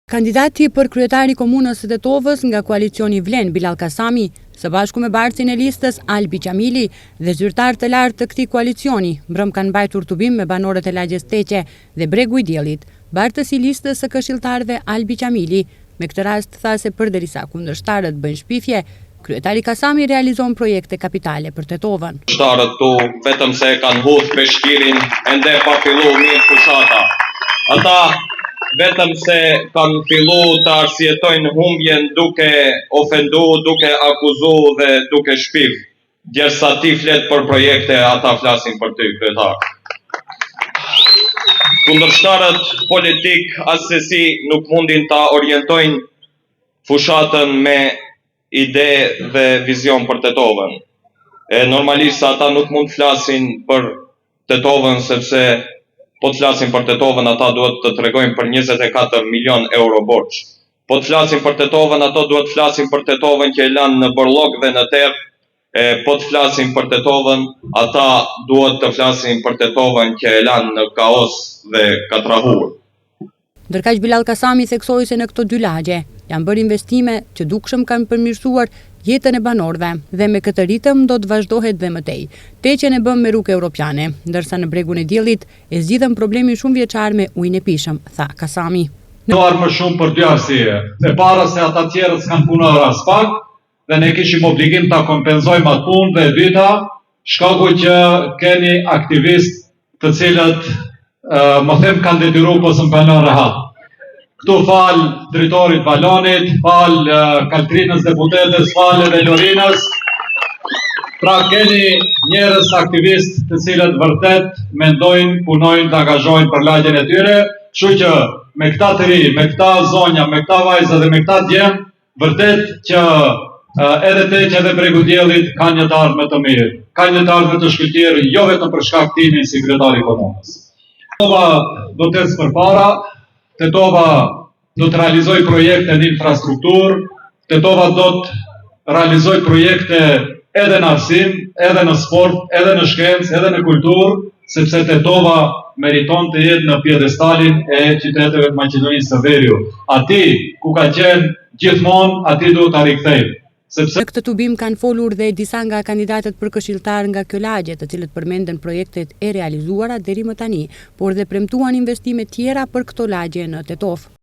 Kandidati për kryetari i komunës së Tetovës nga koalicioni Vlen, Bilal Kasami, së bashku me barcin e listës Albi Qamili dhe zyrtar të lartë të këtij koalicioni, mbrëm kanë mbajtur tubim me banorët e lagjes Teqe dhe Bregu i Diellit. Bartës i listës së këshilltarëve Albi Qamili, me këtë rast tha se përderisa kundërshtarët bëjnë shpifje, kryetari Kasami realizon projekte kapitale për Tetovën. Kundërshtarët tu vetëm se kanë hudhur peshqirin ende pa filluar mirë fushata. Ata vetëm se kanë fillu të arsjetojnë humbjen duke ofendu, duke akuzu dhe duke shpif. Djersa ti flet për projekte, ata flasin për ty, kryetar. Kundërshtarët politik asesi nuk mundin ta orientojnë fushatën me ide dhe vizion për Tetovën. Normalisht ata nuk mund flasin për Tetovën sepse po të flasin për Tetovën, ata duhet të tregojnë për 24 milion euro borç. Po të flasin për Tetovën, ato duhet të flasin për Tetovën që e lanë në borllog dhe në terr. Po të flasin për Tetovën, ata duhet të flasin për Tetovën që e lanë në kaos dhe katrahur. Ndërkaq Bilal Kasami theksoi se në këto dy lagje janë bërë investime që dukshëm kanë përmirësuar jetën e banorëve dhe me këtë ritëm do të vazhdohet dhe mëtej. Teqen e bëm me rrugë europiane, ndërsa në Bregun e Diellit e zgjidhën problemin shumë vjeçar me ujin e pishëm, tha Kasami. Doar më shumë për dy arsye. E para se ata tjerët s'kan punuar as pak dhe ne kishim obligim ta kompenzojmë atë punë, dhe e dyta, shkaku që keni aktivist të cilët më them kanë detyruar po s'm kanë lënë rehat. Këtu fal dritorit Valonit, fal Kaltrinës deputetës, fal edhe Lorinës. Pra keni njerëz aktivist të cilët vërtet mendojnë, punojnë, të angazhojnë për lagjen e tyre. Kështu që me këta të ri, me këta zonja, me këta vajza dhe me këta djem, vërtet që edhe Teqja dhe Bregu i Diellit kanë një të ardhme të mirë. Kanë një të ardhme të shkëlqyer, jo vetëm për shkak të timi si kryetari i komunës. Tetova do të ecë përpara, Tetova do të realizoj projekte në infrastrukturë, Tetova do të realizoj projekte edhe në arsim, edhe në sport, edhe në shkencë, edhe në kulturë, sepse Tetova meriton të jetë në pjedestalin e qyteteve të Maqedonisë së Veriut. Ati ku ka qenë gjithmonë, ati duhet ta rikthejmë. Në këtë tubim kanë folur dhe disa nga kandidatët për këshilltar nga kjo lagje, të cilët përmenden projektet e realizuara deri më tani, por dhe premtuan investime tjera për këto lagje në Tetovë.